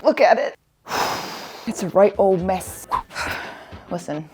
Look at it. It's a right old mess. Listen.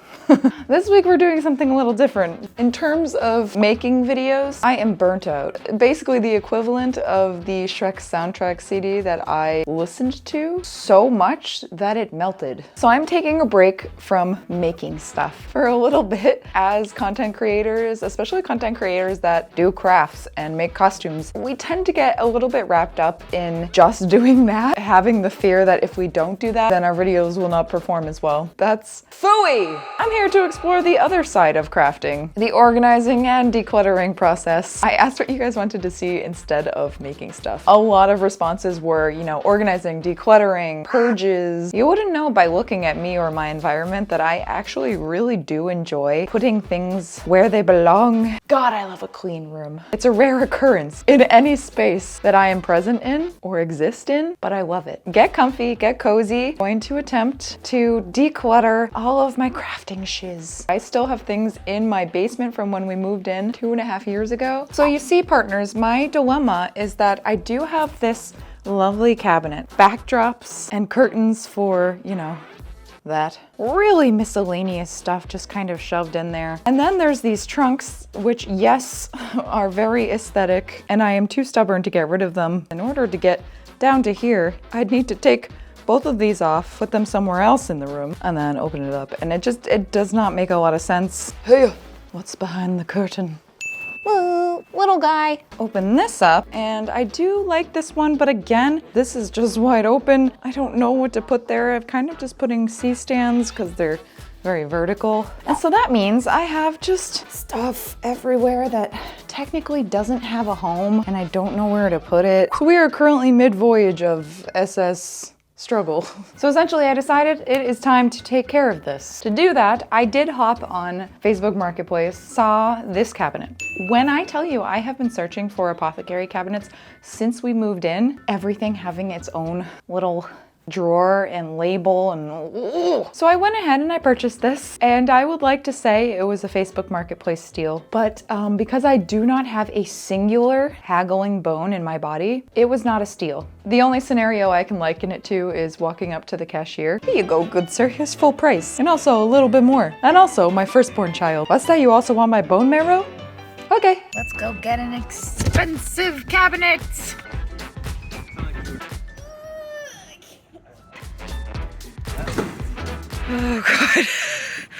This week we're doing something a little different. In terms of making videos, I am burnt out. Basically the equivalent of the Shrek soundtrack CD that I listened to so much that it melted. So I'm taking a break from making stuff for a little bit. As content creators, especially content creators that do crafts and make costumes, we tend to get a little bit wrapped up in just doing that, having the fear that if we don't do that, then our videos will not perform as well. That's phooey! I'm here to explore the other side of crafting, the organizing and decluttering process. I asked what you guys wanted to see instead of making stuff. A lot of responses were, you know, organizing, decluttering, purges. You wouldn't know by looking at me or my environment that I actually really do enjoy putting things where they belong. God, I love a clean room. It's a rare occurrence in any space that I am present in or exist in, but I love it. Get comfy, get cozy. I'm going to attempt to declutter all of my crafting shiz. I still have things in my basement from when we moved in 2.5 years ago. So you see, partners, my dilemma is that I do have this lovely cabinet, backdrops and curtains for, you know, that really miscellaneous stuff just kind of shoved in there. And then there's these trunks, which yes, are very aesthetic, and I am too stubborn to get rid of them. In order to get down to here, I'd need to take both of these off, put them somewhere else in the room, and then open it up. And it does not make a lot of sense. Hey, what's behind the curtain? Whoa, little guy. Open this up, and I do like this one, but again, this is just wide open. I don't know what to put there. I'm kind of just putting C-stands because they're very vertical. And so that means I have just stuff everywhere that technically doesn't have a home, and I don't know where to put it. So we are currently mid-voyage of SS struggle. So essentially I decided it is time to take care of this. To do that, I did hop on Facebook Marketplace, saw this cabinet. When I tell you I have been searching for apothecary cabinets since we moved in, everything having its own little drawer and label and so I went ahead and I purchased this, and I would like to say it was a Facebook Marketplace steal, but because I do not have a singular haggling bone in my body, it was not a steal. The only scenario I can liken it to is walking up to the cashier. Here you go, good sir, here's full price, and also a little bit more, and also my firstborn child. What's that, you also want my bone marrow? Okay, let's go get an expensive cabinet. Oh God.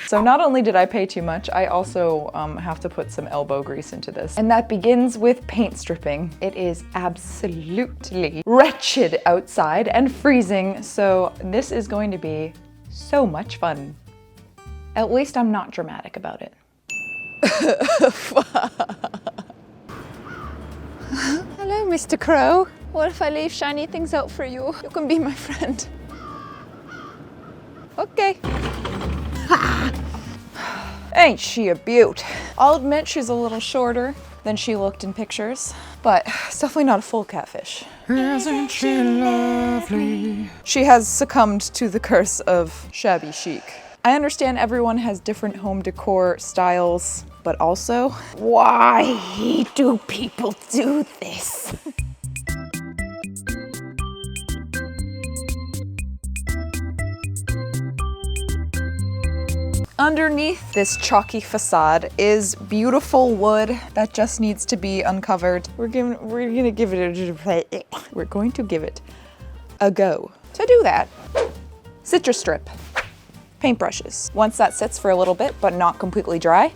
So not only did I pay too much, I also have to put some elbow grease into this. And that begins with paint stripping. It is absolutely wretched outside and freezing, so this is going to be so much fun. At least I'm not dramatic about it. Hello, Mr. Crow. What if I leave shiny things out for you? You can be my friend. Okay. Ain't she a beaut? I'll admit she's a little shorter than she looked in pictures, but it's definitely not a full catfish. Isn't she lovely? She has succumbed to the curse of Shabby Chic. I understand everyone has different home decor styles, but also, why do people do this? Underneath this chalky facade is beautiful wood that just needs to be uncovered. We're going to give it a go. To do that, citrus strip, paintbrushes. Once that sits for a little bit, but not completely dry,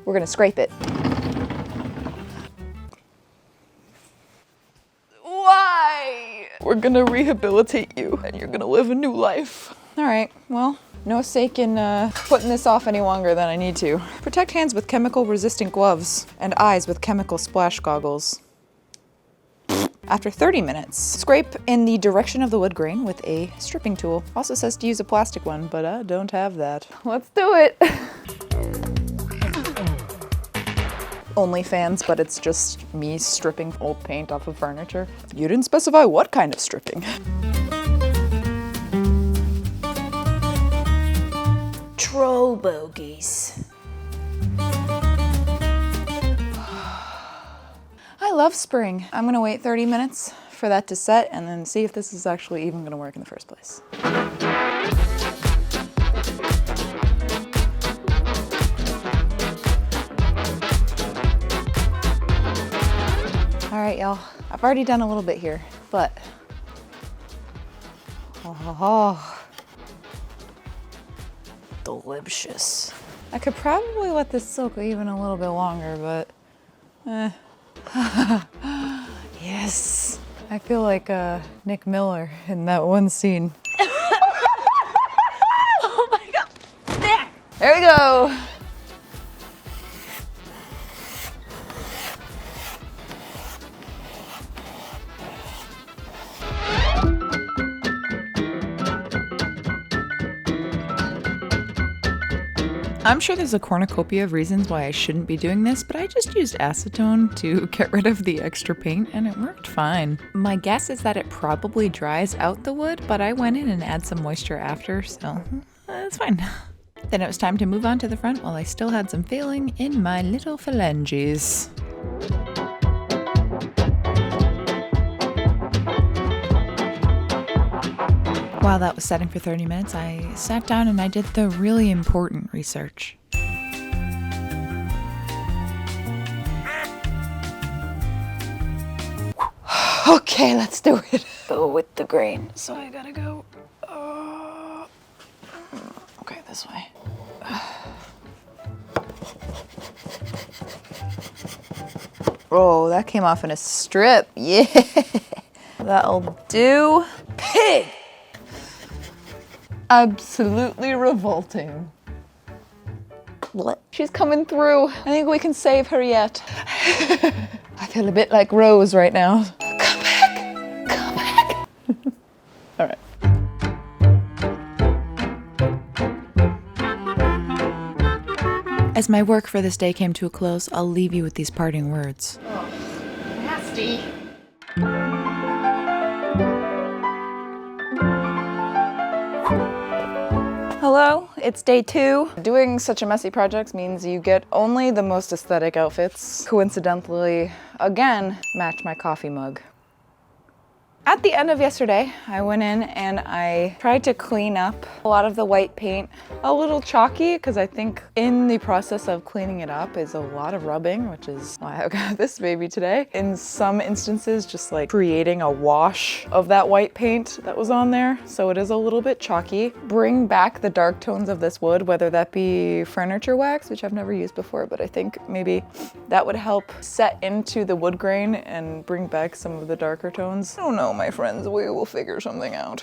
we're gonna scrape it. Why? We're gonna rehabilitate you, and you're gonna live a new life. All right, well, no sake in putting this off any longer than I need to. Protect hands with chemical-resistant gloves and eyes with chemical splash goggles. After 30 minutes, scrape in the direction of the wood grain with a stripping tool. Also says to use a plastic one, but I don't have that. Let's do it. OnlyFans, but it's just me stripping old paint off of furniture. You didn't specify what kind of stripping. Troll bogies. I love spring. I'm gonna wait 30 minutes for that to set and then see if this is actually even gonna work in the first place. All right, y'all, I've already done a little bit here, but delicious. I could probably let this soak even a little bit longer, but yes. I feel like Nick Miller in that one scene. Oh my God. There we go. I'm sure there's a cornucopia of reasons why I shouldn't be doing this, but I just used acetone to get rid of the extra paint and it worked fine. My guess is that it probably dries out the wood, but I went in and add some moisture after, so it's fine. Then it was time to move on to the front while I still had some feeling in my little phalanges. While that was setting for 30 minutes, I sat down and I did the really important research. Okay, let's do it. Go with the grain. So I gotta go. Okay, this way. Oh, that came off in a strip. Yeah, that'll do. Pig! Absolutely revolting. What? She's coming through. I think we can save her yet. I feel a bit like Rose right now. Come back! Come back! All right. As my work for this day came to a close, I'll leave you with these parting words. Oh, nasty. Hello, it's day 2. Doing such a messy project means you get only the most aesthetic outfits. Coincidentally, again, match my coffee mug. At the end of yesterday, I went in and I tried to clean up a lot of the white paint. A little chalky, because I think in the process of cleaning it up is a lot of rubbing, which is why I got this baby today. In some instances, just like creating a wash of that white paint that was on there. So it is a little bit chalky. Bring back the dark tones of this wood, whether that be furniture wax, which I've never used before, but I think maybe that would help set into the wood grain and bring back some of the darker tones. I don't know, my friends, we will figure something out.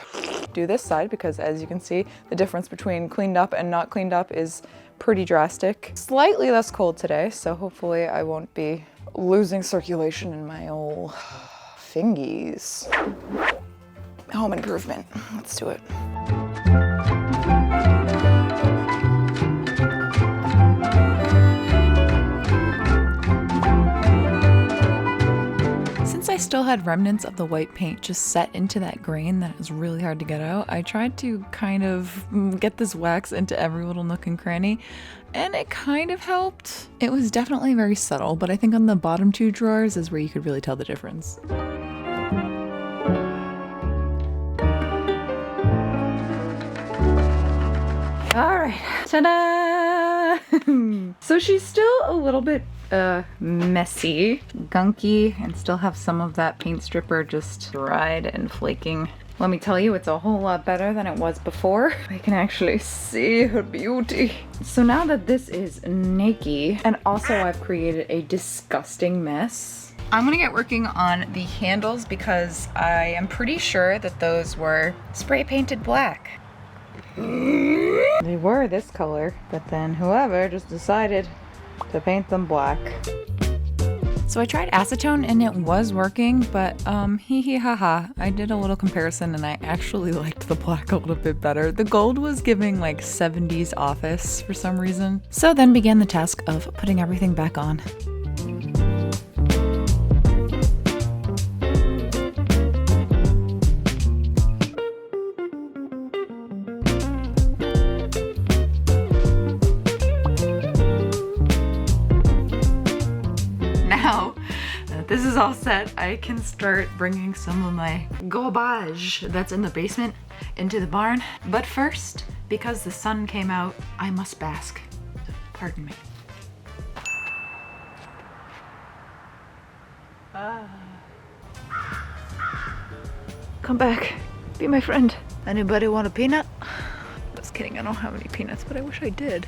Do this side because, as you can see, the difference between cleaned up and not cleaned up is pretty drastic. Slightly less cold today, so hopefully I won't be losing circulation in my old fingies. Home improvement. Let's do it. Since I still had remnants of the white paint just set into that grain that was really hard to get out, I tried to kind of get this wax into every little nook and cranny, and it kind of helped. It was definitely very subtle, but I think on the bottom 2 drawers is where you could really tell the difference. All right, ta-da! So she's still a little bit messy, gunky, and still have some of that paint stripper just dried and flaking. Let me tell you, it's a whole lot better than it was before. I can actually see her beauty. So now that this is naked, and also I've created a disgusting mess, I'm gonna get working on the handles because I am pretty sure that those were spray painted black. They were this color, but then whoever just decided to paint them black. So I tried acetone and it was working, but hee hee ha ha. I did a little comparison and I actually liked the black a little bit better. The gold was giving like 70s office for some reason. So then began the task of putting everything back on. This is all set, I can start bringing some of my garbage that's in the basement into the barn. But first, because the sun came out, I must bask. Pardon me. Come back, be my friend. Anybody want a peanut? Just kidding, I don't have any peanuts, but I wish I did.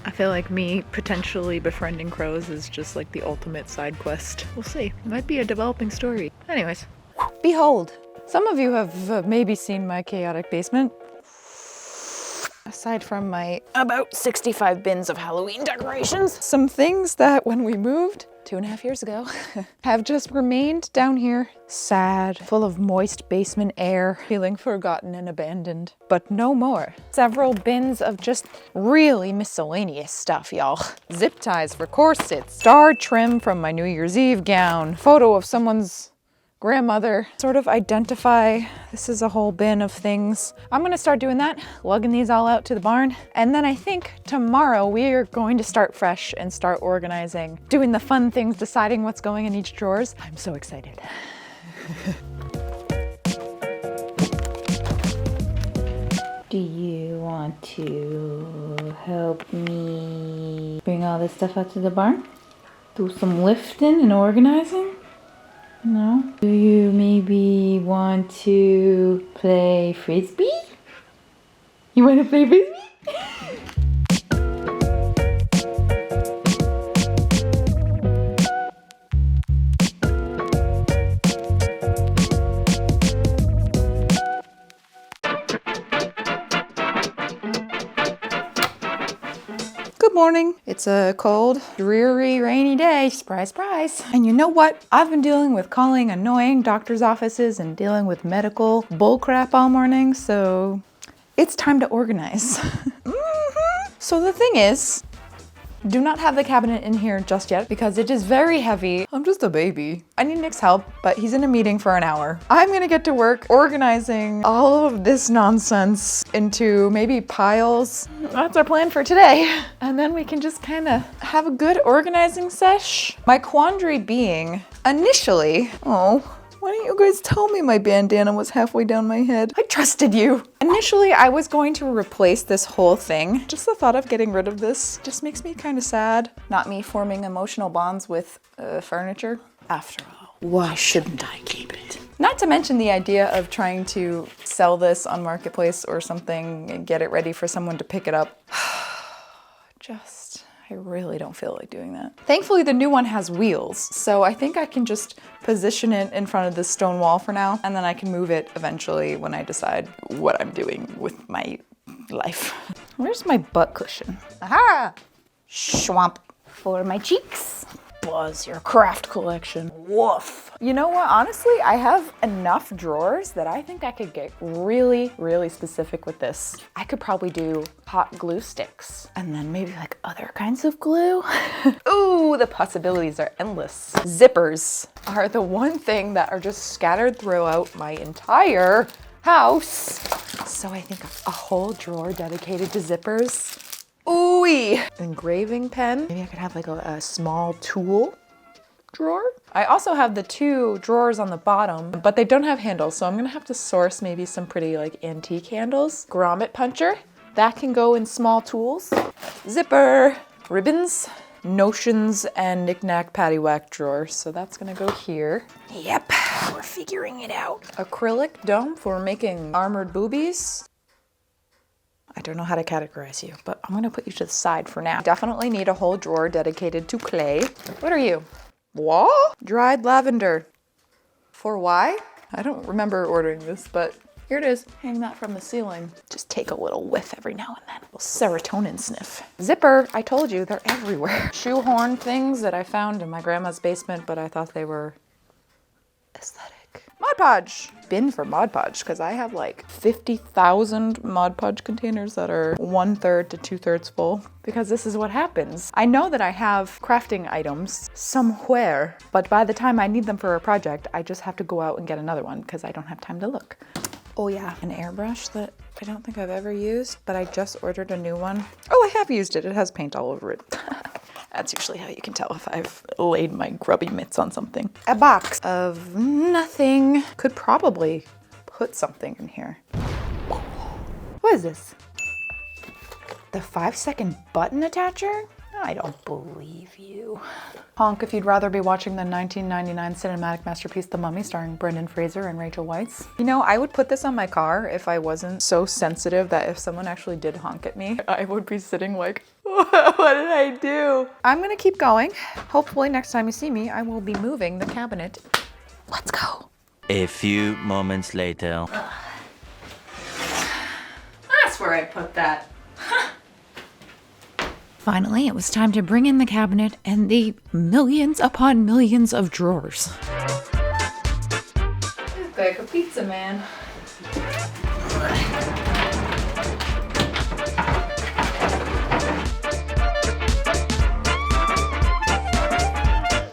I feel like me potentially befriending crows is just like the ultimate side quest. We'll see. It might be a developing story. Anyways, behold. Some of you have maybe seen my chaotic basement. Aside from my about 65 bins of Halloween decorations, some things that when we moved 2.5 years ago have just remained down here, sad, full of moist basement air, feeling forgotten and abandoned, but no more. Several bins of just really miscellaneous stuff, y'all. Zip ties for corsets, star trim from my New Year's Eve gown, photo of someone's grandmother. Sort of identify, this is a whole bin of things. I'm gonna start doing that, lugging these all out to the barn. And then I think tomorrow we are going to start fresh and start organizing, doing the fun things, deciding what's going in each drawers. I'm so excited. Do you want to help me bring all this stuff out to the barn? Do some lifting and organizing? No? Do you maybe want to play frisbee? You want to play frisbee? Good morning. It's a cold, dreary, rainy day. Surprise, surprise. And you know what? I've been dealing with calling annoying doctor's offices and dealing with medical bullcrap all morning, so it's time to organize. So the thing is, do not have the cabinet in here just yet because it is very heavy. I'm just a baby. I need Nick's help, but he's in a meeting for an hour. I'm gonna get to work organizing all of this nonsense into maybe piles. That's our plan for today. And then we can just kind of have a good organizing sesh. My quandary being, initially, why didn't you guys tell me my bandana was halfway down my head? I trusted you. Initially, I was going to replace this whole thing. Just the thought of getting rid of this just makes me kind of sad. Not me forming emotional bonds with furniture. After all, why shouldn't I keep it? Not to mention the idea of trying to sell this on Marketplace or something and get it ready for someone to pick it up. I really don't feel like doing that. Thankfully, the new one has wheels, so I think I can just position it in front of this stone wall for now, and then I can move it eventually when I decide what I'm doing with my life. Where's my butt cushion? Aha! Schwamp for my cheeks. Buzz your craft collection. Woof. You know what? Honestly, I have enough drawers that I think I could get really, really specific with this. I could probably do hot glue sticks and then maybe like other kinds of glue. Ooh, the possibilities are endless. Zippers are the one thing that are just scattered throughout my entire house. So I think a whole drawer dedicated to zippers. Ooh, engraving pen. Maybe I could have like a small tool drawer. I also have the 2 drawers on the bottom, but they don't have handles, so I'm gonna have to source maybe some pretty like antique handles. Grommet puncher, that can go in small tools. Zipper, ribbons, notions, and knick-knack paddywhack drawer, so that's gonna go here. Yep, we're figuring it out. Acrylic dome for making armored boobies. I don't know how to categorize you, but I'm gonna put you to the side for now. Definitely need a whole drawer dedicated to clay. What are you? What? Dried lavender. For why? I don't remember ordering this, but here it is. Hang that from the ceiling. Just take a little whiff every now and then. A little serotonin sniff. Zipper, I told you, they're everywhere. Shoehorn things that I found in my grandma's basement, but I thought they were aesthetic. Mod Podge. Bin for Mod Podge, because I have like 50,000 Mod Podge containers that are 1/3 to 2/3 full, because this is what happens. I know that I have crafting items somewhere, but by the time I need them for a project, I just have to go out and get another one because I don't have time to look. Oh yeah, an airbrush that I don't think I've ever used, but I just ordered a new one. Oh, I have used it. It has paint all over it. That's usually how you can tell if I've laid my grubby mitts on something. A box of nothing. Could probably put something in here. What is this? The 5-second button attacher? I don't believe you. Honk if you'd rather be watching the 1999 cinematic masterpiece The Mummy starring Brendan Fraser and Rachel Weisz. You know, I would put this on my car if I wasn't so sensitive that if someone actually did honk at me, I would be sitting like, what did I do? I'm gonna keep going. Hopefully next time you see me, I will be moving the cabinet. Let's go. A few moments later. That's where I put that. Finally, it was time to bring in the cabinet and the millions upon millions of drawers. It's like a pizza man.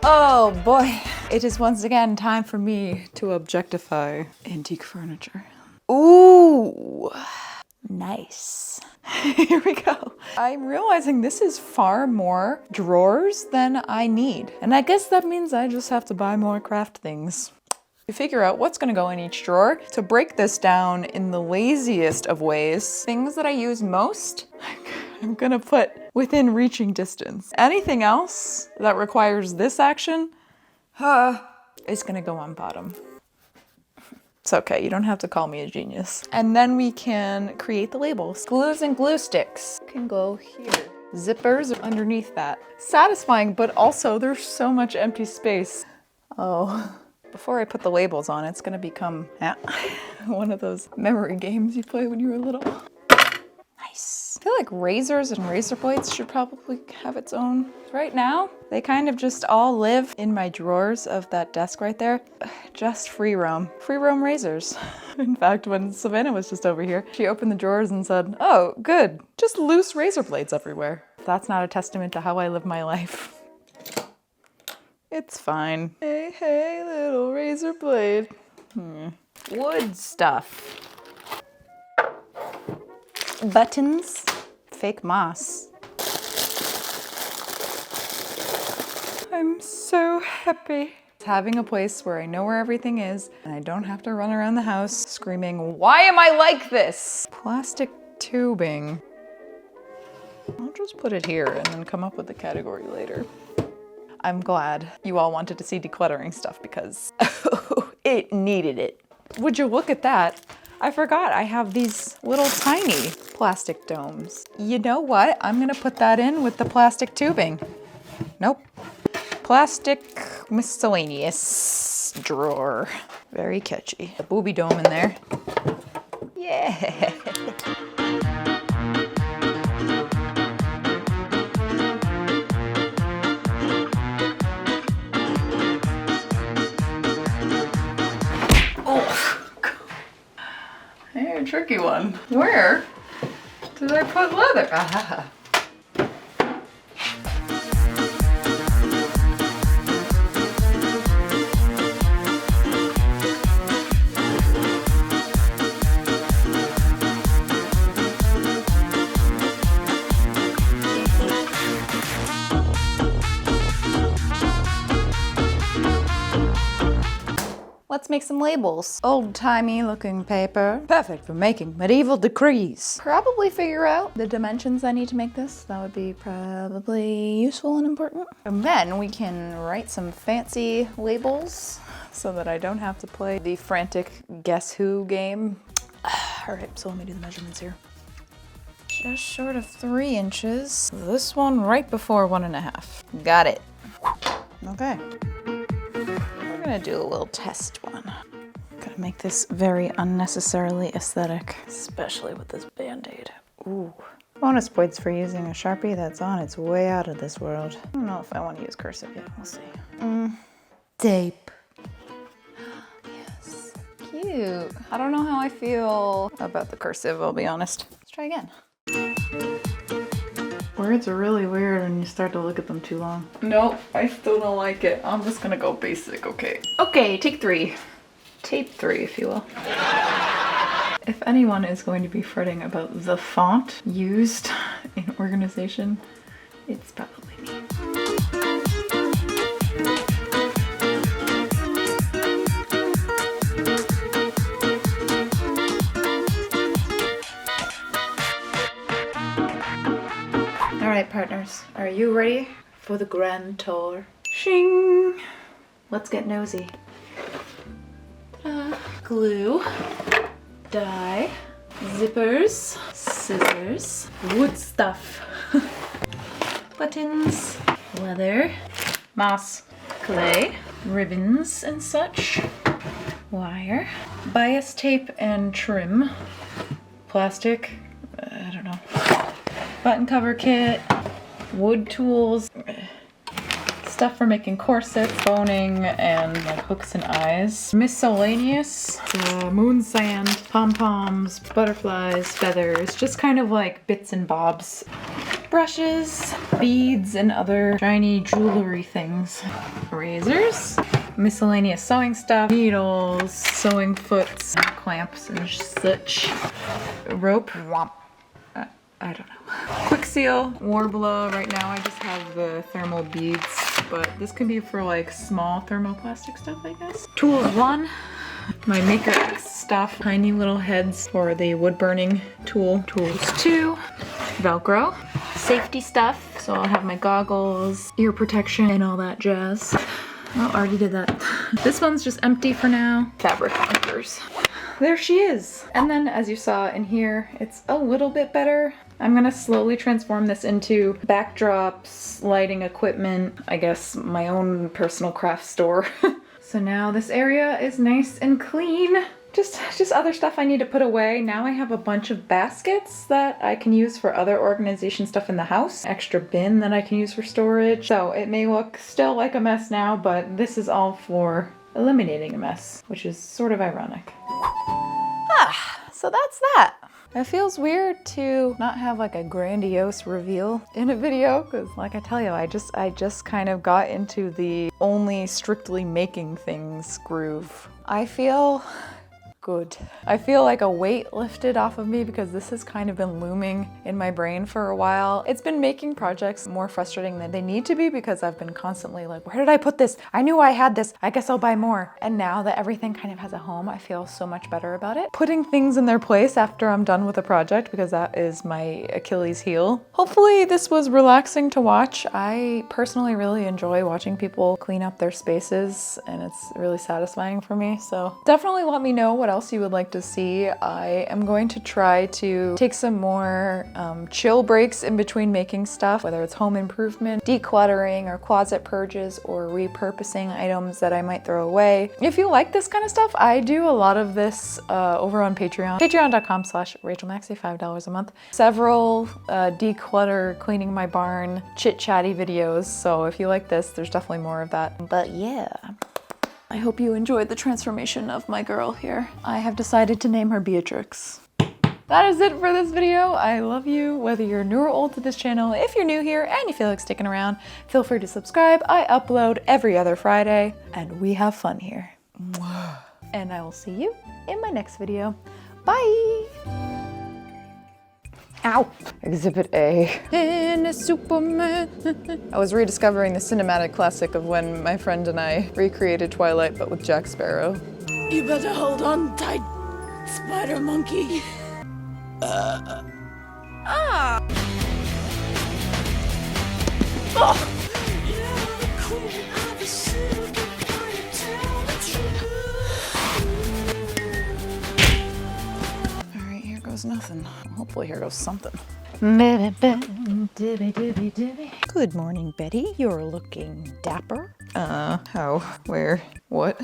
Oh boy, it is once again time for me to objectify antique furniture. Ooh, nice. Here we go. I'm realizing this is far more drawers than I need. And I guess that means I just have to buy more craft things. To figure out what's gonna go in each drawer, to break this down in the laziest of ways, things that I use most, I'm gonna put within reaching distance. Anything else that requires this action, is gonna go on bottom. It's okay, you don't have to call me a genius. And then we can create the labels. Glues and glue sticks can go here. Zippers are underneath that. Satisfying, but also there's so much empty space. Oh, before I put the labels on, it's gonna become one of those memory games you play when you were little. Nice. I feel like razors and razor blades should probably have its own. Right now, they kind of just all live in my drawers of that desk right there. Just free roam razors. In fact, when Savannah was just over here, she opened the drawers and said, oh, good, just loose razor blades everywhere. That's not a testament to how I live my life. It's fine. Hey, hey, little razor blade. Wood stuff. Buttons, fake moss. I'm so happy. Having a place where I know where everything is and I don't have to run around the house screaming, why am I like this? Plastic tubing. I'll just put it here and then come up with the category later. I'm glad you all wanted to see decluttering stuff because it needed it. Would you look at that? I forgot I have these little tiny plastic domes. You know what? I'm gonna put that in with the plastic tubing. Nope. Plastic miscellaneous drawer. Very catchy. A booby dome in there. Yeah. Hey, a tricky one. Where did I put leather? Ah. Let's make some labels. Old-timey looking paper. Perfect for making medieval decrees. Probably figure out the dimensions I need to make this. That would be probably useful and important. And then we can write some fancy labels so that I don't have to play the frantic guess who game. All right, so let me do the measurements here. Just short of 3 inches. This one right before 1.5. Got it. Okay. I'm gonna do a little test one. Gotta make this very unnecessarily aesthetic, especially with this Band-Aid. Ooh. Bonus points for using a Sharpie that's on its way out of this world. I don't know if I want to use cursive yet, we'll see. Tape. Yes, cute. I don't know how I feel about the cursive, I'll be honest. Let's try again. Words are really weird when you start to look at them too long. Nope, I still don't like it. I'm just gonna go basic, okay. Okay, take 3. Tape 3, if you will. If anyone is going to be fretting about the font used in organization, it's probably me. right, partners, are you ready for the grand tour? Shing! Let's get nosy. Glue, dye, zippers, scissors, wood stuff, buttons, leather, moss, clay, ribbons and such, wire, bias tape and trim, plastic, I don't know, button cover kit, wood tools, stuff for making corsets, boning, and like hooks and eyes. Miscellaneous, moon sand, pom-poms, butterflies, feathers, just kind of like bits and bobs. Brushes, beads, and other shiny jewelry things. Razors, miscellaneous sewing stuff, needles, sewing foots, clamps and such. Rope. I don't know. Quick seal, Warbler. Right now I just have the thermal beads, but this can be for like small thermoplastic stuff, I guess. Tools 1, my Maker X stuff, tiny little heads for the wood burning tool. Tools 2, Velcro, safety stuff. So I'll have my goggles, ear protection, and all that jazz. Oh, I already did that. This one's just empty for now. Fabric markers. There she is. And then as you saw in here, it's a little bit better. I'm gonna slowly transform this into backdrops, lighting equipment, I guess my own personal craft store. So now this area is nice and clean. Just other stuff I need to put away. Now I have a bunch of baskets that I can use for other organization stuff in the house. Extra bin that I can use for storage. So it may look still like a mess now, but this is all for eliminating a mess, which is sort of ironic. So that's that. It feels weird to not have like a grandiose reveal in a video because like I tell you, I just kind of got into the only strictly making things groove. I feel good. I feel like a weight lifted off of me because this has kind of been looming in my brain for a while. It's been making projects more frustrating than they need to be because I've been constantly like, where did I put this? I knew I had this. I guess I'll buy more. And now that everything kind of has a home, I feel so much better about it. Putting things in their place after I'm done with a project because that is my Achilles heel. Hopefully this was relaxing to watch. I personally really enjoy watching people clean up their spaces and it's really satisfying for me. So definitely let me know what else you would like to see. I am going to try to take some more chill breaks in between making stuff, whether it's home improvement, decluttering, or closet purges, or repurposing items that I might throw away. If you like this kind of stuff, I do a lot of this over on Patreon. Patreon.com/RachelMaksy, $5 a month. Several declutter, cleaning my barn, chit-chatty videos. So if you like this, there's definitely more of that. But yeah. I hope you enjoyed the transformation of my girl here. I have decided to name her Beatrix. That is it for this video. I love you, whether you're new or old to this channel. If you're new here and you feel like sticking around, feel free to subscribe. I upload every other Friday, and we have fun here. And I will see you in my next video. Bye! Ow! Exhibit A. In a Superman. I was rediscovering the cinematic classic of when my friend and I recreated Twilight, but with Jack Sparrow. You better hold on tight, spider monkey. Oh! Alright, here goes nothing. Hopefully here goes something. Good morning, Betty. You're looking dapper. How? Where? What?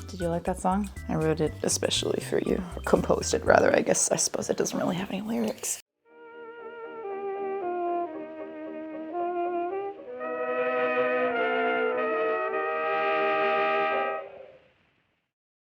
Did you like that song? I wrote it especially for you. Or composed it, rather. I suppose it doesn't really have any lyrics.